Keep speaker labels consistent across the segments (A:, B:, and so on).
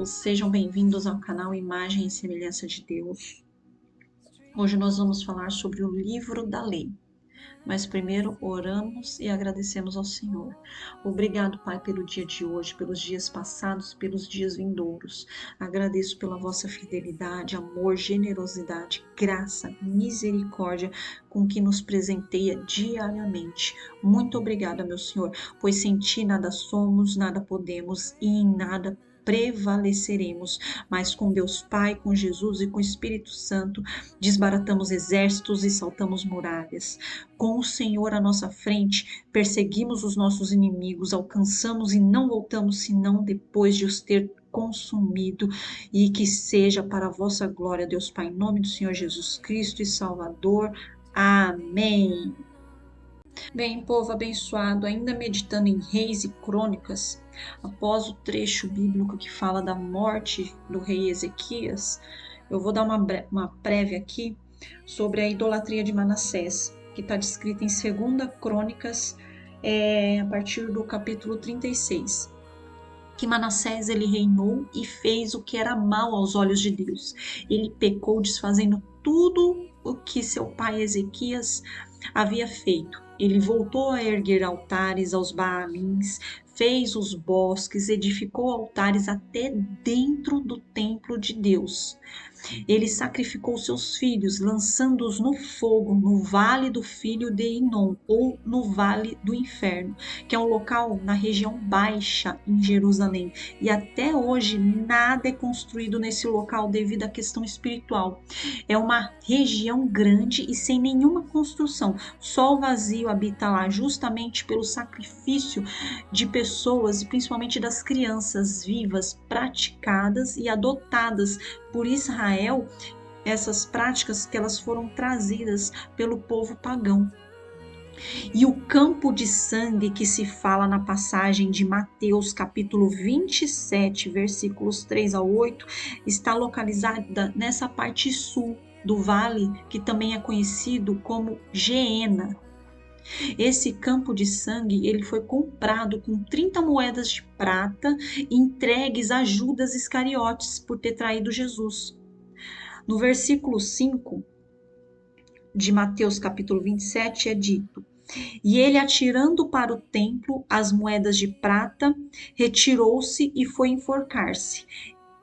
A: todos, sejam bem-vindos ao canal Imagem e Semelhança de Deus. Hoje nós vamos falar sobre o livro da lei, mas primeiro oramos e agradecemos ao Senhor. Obrigado, Pai, pelo dia de hoje, pelos dias passados, pelos dias vindouros. Agradeço pela vossa fidelidade, amor, generosidade, graça, misericórdia com que nos presenteia diariamente. Muito obrigada, meu Senhor, pois sem ti nada somos, nada podemos e em nada prevaleceremos, mas com Deus Pai, com Jesus e com o Espírito Santo, desbaratamos exércitos e saltamos muralhas. Com o Senhor à nossa frente, perseguimos os nossos inimigos, alcançamos e não voltamos senão depois de os ter consumido, e que seja para a vossa glória, Deus Pai, em nome do Senhor Jesus Cristo e Salvador. Amém. Bem, povo abençoado, ainda meditando em Reis e Crônicas, após o trecho bíblico que fala da morte do rei Ezequias, eu vou dar uma prévia aqui sobre a idolatria de Manassés, que está descrita em 2 Crônicas, a partir do capítulo 36. Que Manassés ele reinou e fez o que era mal aos olhos de Deus. Ele pecou desfazendo tudo o que seu pai Ezequias havia feito. Ele voltou a erguer altares aos Baalins, fez os bosques, edificou altares até dentro do templo de Deus. Ele sacrificou seus filhos, lançando-os no fogo, no vale do filho de Inom, ou no vale do inferno, que é um local na região baixa em Jerusalém. E até hoje nada é construído nesse local devido à questão espiritual. É uma região grande e sem nenhuma construção. Só o vazio habita lá, justamente pelo sacrifício de pessoas, e principalmente das crianças vivas, praticadas e adotadas por Israel, essas práticas que elas foram trazidas pelo povo pagão. E o campo de sangue que se fala na passagem de Mateus capítulo 27, versículos 3 a 8, está localizada nessa parte sul do vale, que também é conhecido como Geena. Esse campo de sangue ele foi comprado com 30 moedas de prata entregues a Judas Iscariotes por ter traído Jesus. No versículo 5 de Mateus capítulo 27 é dito: e ele, atirando para o templo as moedas de prata, retirou-se e foi enforcar-se.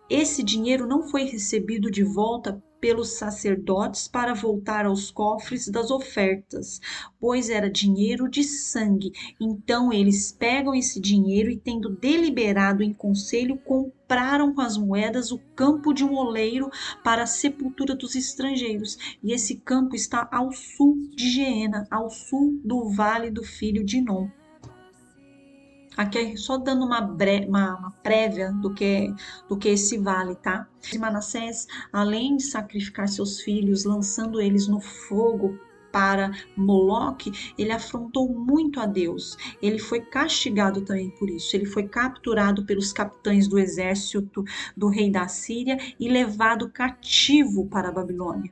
A: Esse dinheiro não foi recebido de volta pelos sacerdotes para voltar aos cofres das ofertas, pois era dinheiro de sangue. Então eles pegam esse dinheiro e, tendo deliberado em conselho, compraram com as moedas o campo de um oleiro para a sepultura dos estrangeiros. E esse campo está ao sul de Geena, ao sul do vale do filho de Inom. Aqui é só dando uma prévia do que esse vale, tá? Manassés, além de sacrificar seus filhos, lançando eles no fogo para Moloque, ele afrontou muito a Deus. Ele foi castigado também por isso. Ele foi capturado pelos capitães do exército do rei da Síria e levado cativo para a Babilônia.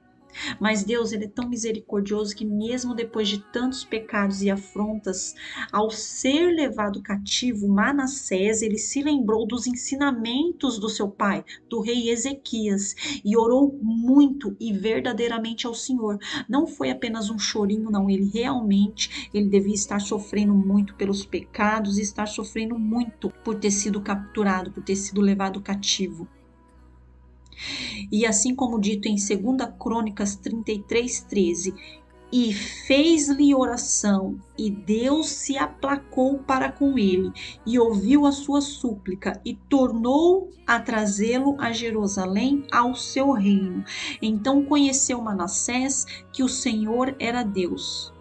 A: Mas Deus, ele é tão misericordioso que mesmo depois de tantos pecados e afrontas, ao ser levado cativo, Manassés, ele se lembrou dos ensinamentos do seu pai, do rei Ezequias, e orou muito e verdadeiramente ao Senhor. Não foi apenas um chorinho, não, ele devia estar sofrendo muito pelos pecados e estar sofrendo muito por ter sido capturado, por ter sido levado cativo. E assim como dito em 2 Crônicas 33:13, e fez-lhe oração, e Deus se aplacou para com ele, e ouviu a sua súplica, e tornou a trazê-lo a Jerusalém, ao seu reino. Então conheceu Manassés que o Senhor era Deus.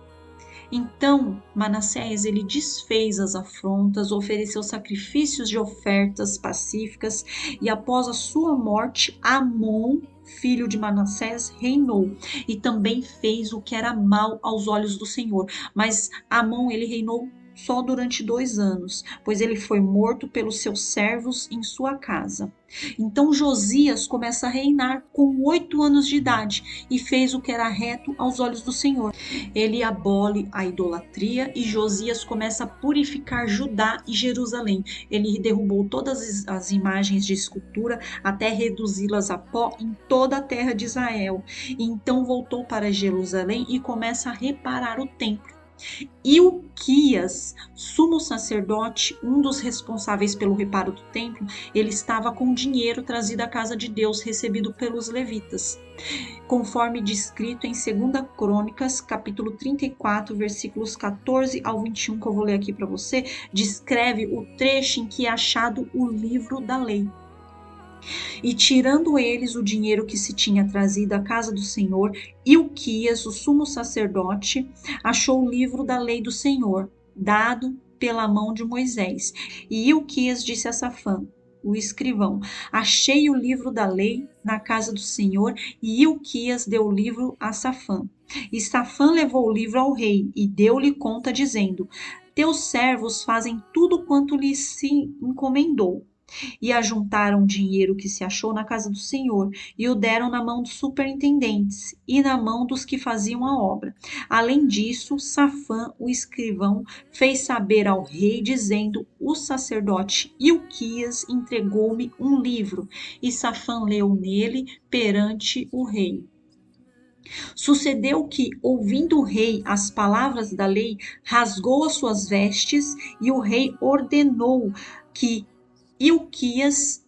A: Então Manassés ele desfez as afrontas, ofereceu sacrifícios de ofertas pacíficas, e após a sua morte, Amon, filho de Manassés, reinou e também fez o que era mal aos olhos do Senhor. Mas Amon ele reinou só durante 2 anos, pois ele foi morto pelos seus servos em sua casa. Então Josias começa a reinar com 8 anos de idade e fez o que era reto aos olhos do Senhor. Ele abole a idolatria e Josias começa a purificar Judá e Jerusalém. Ele derrubou todas as imagens de escultura até reduzi-las a pó em toda a terra de Israel. Então voltou para Jerusalém e começa a reparar o templo. Ilquias, sumo sacerdote, um dos responsáveis pelo reparo do templo, ele estava com dinheiro trazido à casa de Deus, recebido pelos levitas, conforme descrito em 2 Crônicas, capítulo 34, versículos 14 ao 21, que eu vou ler aqui para você, descreve o trecho em que é achado o livro da lei. E tirando eles o dinheiro que se tinha trazido à casa do Senhor, Ilquias, o sumo sacerdote, achou o livro da lei do Senhor, dado pela mão de Moisés. E Ilquias disse a Safã, o escrivão: achei o livro da lei na casa do Senhor. E Ilquias deu o livro a Safã. E Safã levou o livro ao rei e deu-lhe conta, dizendo: teus servos fazem tudo quanto lhes se encomendou. E ajuntaram o dinheiro que se achou na casa do Senhor e o deram na mão dos superintendentes e na mão dos que faziam a obra. Além disso, Safã, o escrivão, fez saber ao rei, dizendo: o sacerdote Ilquias entregou-me um livro. E Safã leu nele perante o rei. Sucedeu que, ouvindo o rei as palavras da lei, rasgou as suas vestes, e o rei ordenou que Ilquias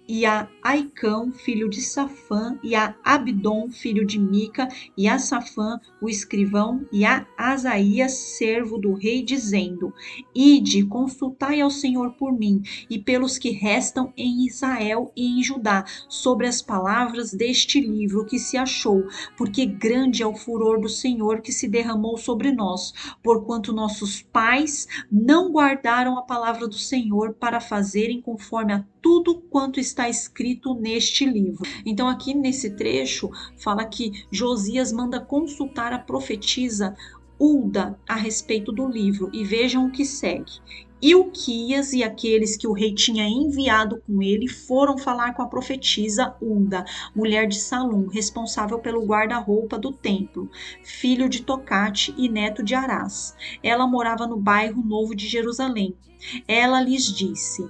A: e a Aicão, filho de Safã, e a Abdom, filho de Mica, e a Safã, o escrivão, e a Asaías, servo do rei, dizendo: ide, consultai ao Senhor por mim, e pelos que restam em Israel e em Judá, sobre as palavras deste livro que se achou, porque grande é o furor do Senhor que se derramou sobre nós, porquanto nossos pais não guardaram a palavra do Senhor para fazerem conforme a tudo quanto está escrito neste livro. Então aqui nesse trecho fala que Josias manda consultar a profetisa Hulda a respeito do livro, e vejam o que segue. Ilquias e aqueles que o rei tinha enviado com ele foram falar com a profetisa Hulda, mulher de Salum, responsável pelo guarda-roupa do templo, filho de Tocate e neto de Arás. Ela morava no bairro Novo de Jerusalém. Ela lhes disse: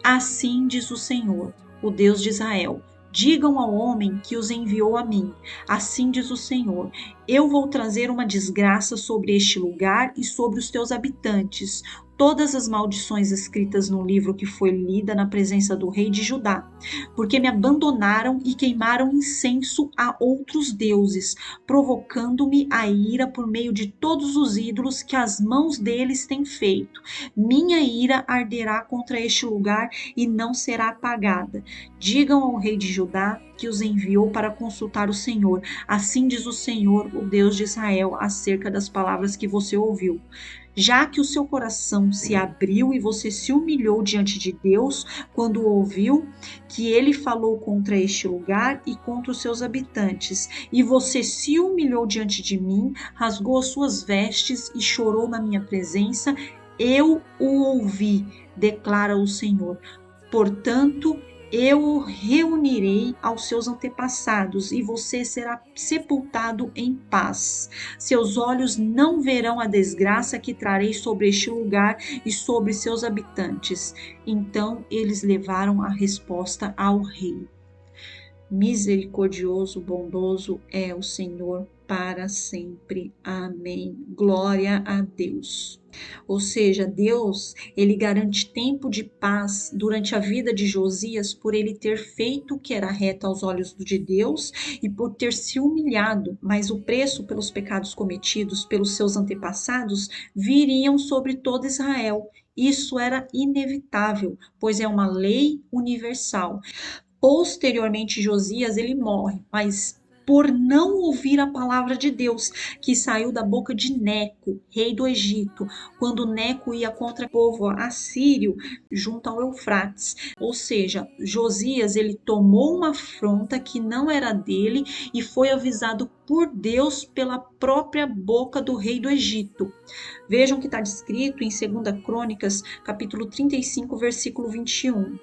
A: assim diz o Senhor, o Deus de Israel: digam ao homem que os enviou a mim. Assim diz o Senhor: eu vou trazer uma desgraça sobre este lugar e sobre os teus habitantes, todas as maldições escritas no livro que foi lida na presença do rei de Judá, porque me abandonaram e queimaram incenso a outros deuses, provocando-me a ira por meio de todos os ídolos que as mãos deles têm feito. Minha ira arderá contra este lugar e não será apagada. Digam ao rei de Judá que os enviou para consultar o Senhor. Assim diz o Senhor, o Deus de Israel, acerca das palavras que você ouviu. Já que o seu coração se abriu e você se humilhou diante de Deus quando ouviu que ele falou contra este lugar e contra os seus habitantes, e você se humilhou diante de mim, rasgou as suas vestes e chorou na minha presença, eu o ouvi, declara o Senhor. Portanto, eu o reunirei aos seus antepassados e você será sepultado em paz. Seus olhos não verão a desgraça que trarei sobre este lugar e sobre seus habitantes. Então eles levaram a resposta ao rei. Misericordioso, bondoso é o Senhor para sempre. Amém. Glória a Deus. Ou seja, Deus, ele garante tempo de paz durante a vida de Josias por ele ter feito o que era reto aos olhos de Deus e por ter se humilhado, mas o preço pelos pecados cometidos pelos seus antepassados viriam sobre todo Israel. Isso era inevitável, pois é uma lei universal. Posteriormente, Josias ele morre, mas por não ouvir a palavra de Deus, que saiu da boca de Neco, rei do Egito, quando Neco ia contra o povo assírio junto ao Eufrates. Ou seja, Josias, ele tomou uma afronta que não era dele e foi avisado por Deus pela própria boca do rei do Egito. Vejam que está descrito em 2 Crônicas, capítulo 35, versículo 21.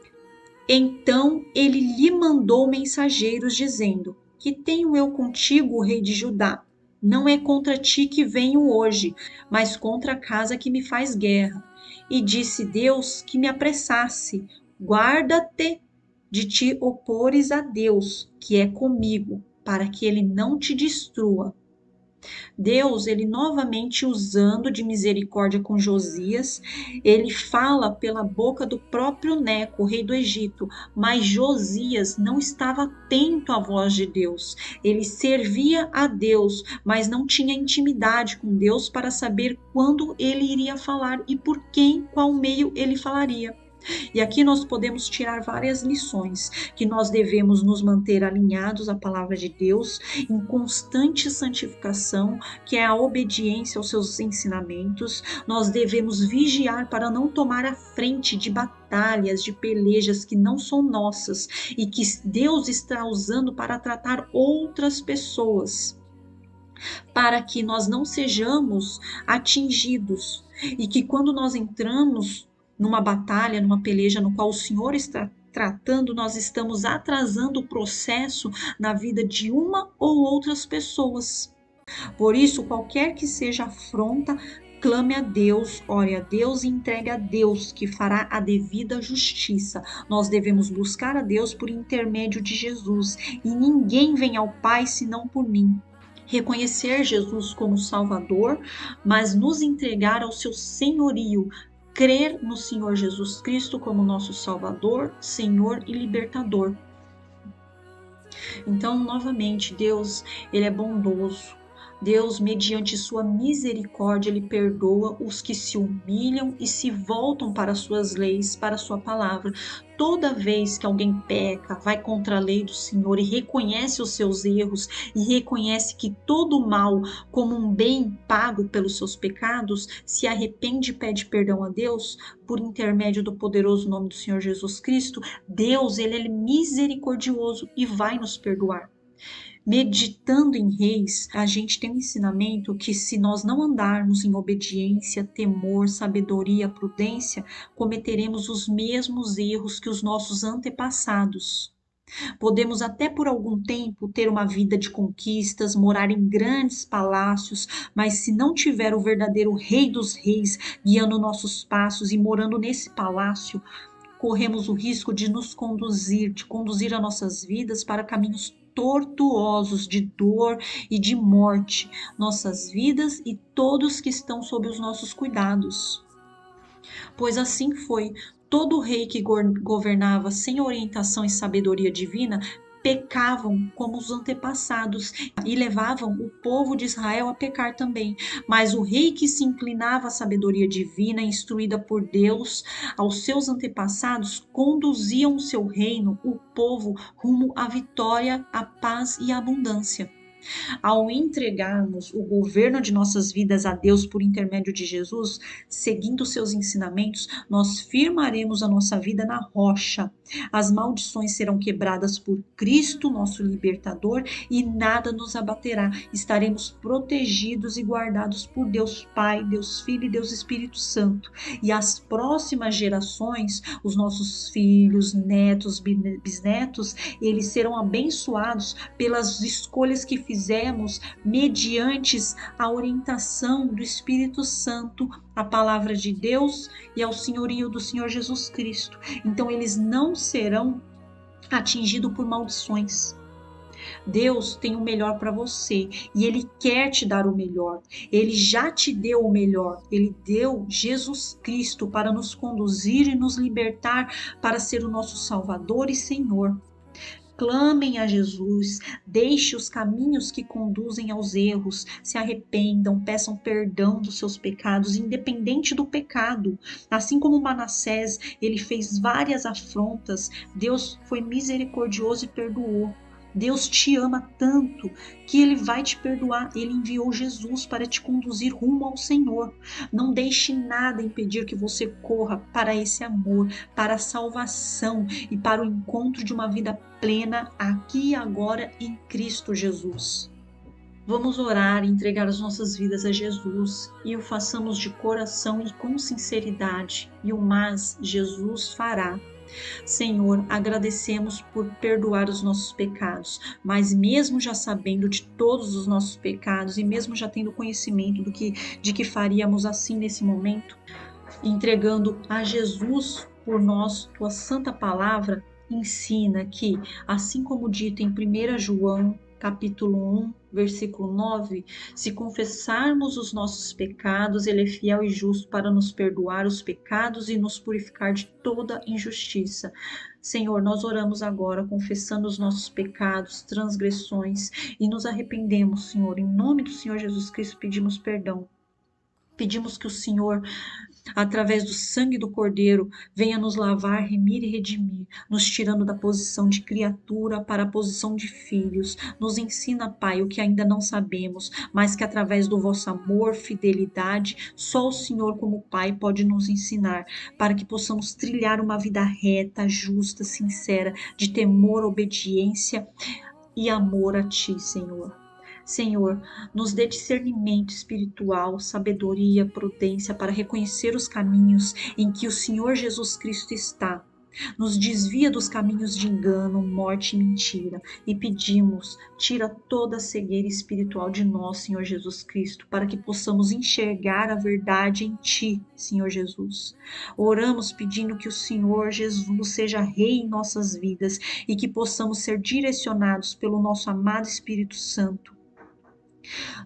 A: Então ele lhe mandou mensageiros dizendo: Que tenho eu contigo, rei de Judá? Não é contra ti que venho hoje, mas contra a casa que me faz guerra. E disse Deus que me apressasse: Guarda-te de te opores a Deus, que é comigo, para que ele não te destrua. Deus, ele novamente usando de misericórdia com Josias, ele fala pela boca do próprio Neco, rei do Egito, mas Josias não estava atento à voz de Deus. Ele servia a Deus, mas não tinha intimidade com Deus para saber quando ele iria falar e por quem, qual meio ele falaria. E aqui nós podemos tirar várias lições, que nós devemos nos manter alinhados à palavra de Deus, em constante santificação, que é a obediência aos seus ensinamentos. Nós devemos vigiar para não tomar a frente de batalhas, de pelejas que não são nossas e que Deus está usando para tratar outras pessoas, para que nós não sejamos atingidos e que quando nós entramos numa batalha, numa peleja no qual o Senhor está tratando, nós estamos atrasando o processo na vida de uma ou outras pessoas. Por isso, qualquer que seja a afronta, clame a Deus, ore a Deus e entregue a Deus, que fará a devida justiça. Nós devemos buscar a Deus por intermédio de Jesus, e ninguém vem ao Pai senão por mim. Reconhecer Jesus como Salvador, mas nos entregar ao seu senhorio, crer no Senhor Jesus Cristo como nosso Salvador, Senhor e Libertador. Então, novamente, Deus, ele é bondoso. Deus, mediante sua misericórdia, ele perdoa os que se humilham e se voltam para suas leis, para sua palavra. Toda vez que alguém peca, vai contra a lei do Senhor e reconhece os seus erros e reconhece que todo o mal, como um bem pago pelos seus pecados, se arrepende e pede perdão a Deus, por intermédio do poderoso nome do Senhor Jesus Cristo, Deus, ele é misericordioso e vai nos perdoar. Meditando em Reis, a gente tem um ensinamento que se nós não andarmos em obediência, temor, sabedoria, prudência, cometeremos os mesmos erros que os nossos antepassados. Podemos até por algum tempo ter uma vida de conquistas, morar em grandes palácios, mas se não tiver o verdadeiro Rei dos Reis guiando nossos passos e morando nesse palácio, corremos o risco de nos conduzir, de conduzir as nossas vidas para caminhos tortuosos de dor e de morte, nossas vidas e todos que estão sob os nossos cuidados. Pois assim foi, todo rei que governava sem orientação e sabedoria divina pecavam como os antepassados e levavam o povo de Israel a pecar também. Mas o rei que se inclinava à sabedoria divina, instruída por Deus, aos seus antepassados, conduziam o seu reino, o povo, rumo à vitória, à paz e à abundância. Ao entregarmos o governo de nossas vidas a Deus por intermédio de Jesus, seguindo seus ensinamentos, nós firmaremos a nossa vida na rocha. As maldições serão quebradas por Cristo, nosso libertador, e nada nos abaterá. Estaremos protegidos e guardados por Deus Pai, Deus Filho e Deus Espírito Santo. E as próximas gerações, os nossos filhos, netos, bisnetos, eles serão abençoados pelas escolhas que fizemos mediante a orientação do Espírito Santo, a palavra de Deus e ao senhorio do Senhor Jesus Cristo. Então eles não serão atingidos por maldições. Deus tem o melhor para você e Ele quer te dar o melhor. Ele já te deu o melhor. Ele deu Jesus Cristo para nos conduzir e nos libertar, para ser o nosso Salvador e Senhor. Clamem a Jesus, deixe os caminhos que conduzem aos erros, se arrependam, peçam perdão dos seus pecados, independente do pecado. Assim como Manassés, ele fez várias afrontas, Deus foi misericordioso e perdoou. Deus te ama tanto que Ele vai te perdoar. Ele enviou Jesus para te conduzir rumo ao Senhor. Não deixe nada impedir que você corra para esse amor, para a salvação e para o encontro de uma vida plena aqui e agora em Cristo Jesus. Vamos orar e entregar as nossas vidas a Jesus e o façamos de coração e com sinceridade, e o mais Jesus fará. Senhor, agradecemos por perdoar os nossos pecados, mas mesmo já sabendo de todos os nossos pecados e mesmo já tendo conhecimento de que faríamos assim nesse momento, entregando a Jesus por nós, tua santa palavra ensina que, assim como dito em 1 João, capítulo 1, versículo 9, se confessarmos os nossos pecados, ele é fiel e justo para nos perdoar os pecados e nos purificar de toda injustiça. Senhor, nós oramos agora, confessando os nossos pecados, transgressões, e nos arrependemos, Senhor. Em nome do Senhor Jesus Cristo, pedimos perdão. Pedimos que o Senhor, através do sangue do Cordeiro, venha nos lavar, remir e redimir, nos tirando da posição de criatura para a posição de filhos. Nos ensina, Pai, o que ainda não sabemos, mas que através do vosso amor, fidelidade, só o Senhor como Pai pode nos ensinar, para que possamos trilhar uma vida reta, justa, sincera, de temor, obediência e amor a Ti, Senhor. Senhor, nos dê discernimento espiritual, sabedoria, prudência para reconhecer os caminhos em que o Senhor Jesus Cristo está. Nos desvia dos caminhos de engano, morte e mentira. E pedimos, tira toda a cegueira espiritual de nós, Senhor Jesus Cristo, para que possamos enxergar a verdade em Ti, Senhor Jesus. Oramos pedindo que o Senhor Jesus seja Rei em nossas vidas e que possamos ser direcionados pelo nosso amado Espírito Santo,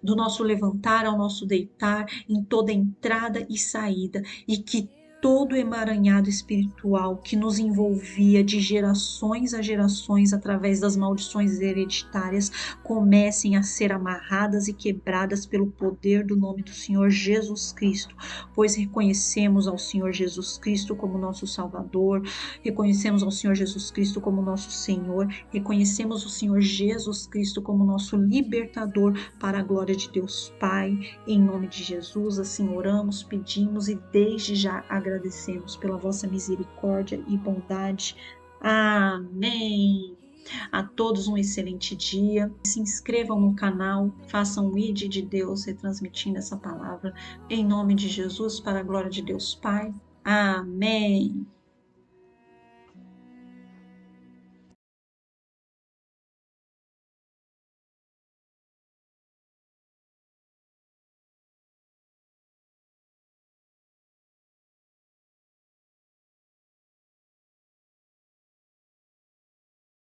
A: do nosso levantar ao nosso deitar, em toda entrada e saída, e que todo o emaranhado espiritual que nos envolvia de gerações a gerações através das maldições hereditárias comecem a ser amarradas e quebradas pelo poder do nome do Senhor Jesus Cristo, pois reconhecemos ao Senhor Jesus Cristo como nosso Salvador, reconhecemos ao Senhor Jesus Cristo como nosso Senhor, reconhecemos o Senhor Jesus Cristo como nosso libertador, para a glória de Deus Pai. Em nome de Jesus, assim oramos, pedimos e desde já agradecemos pela vossa misericórdia e bondade. Amém. A todos um excelente dia. Se inscrevam no canal, façam o ID de Deus retransmitindo essa palavra. Em nome de Jesus, para a glória de Deus Pai. Amém.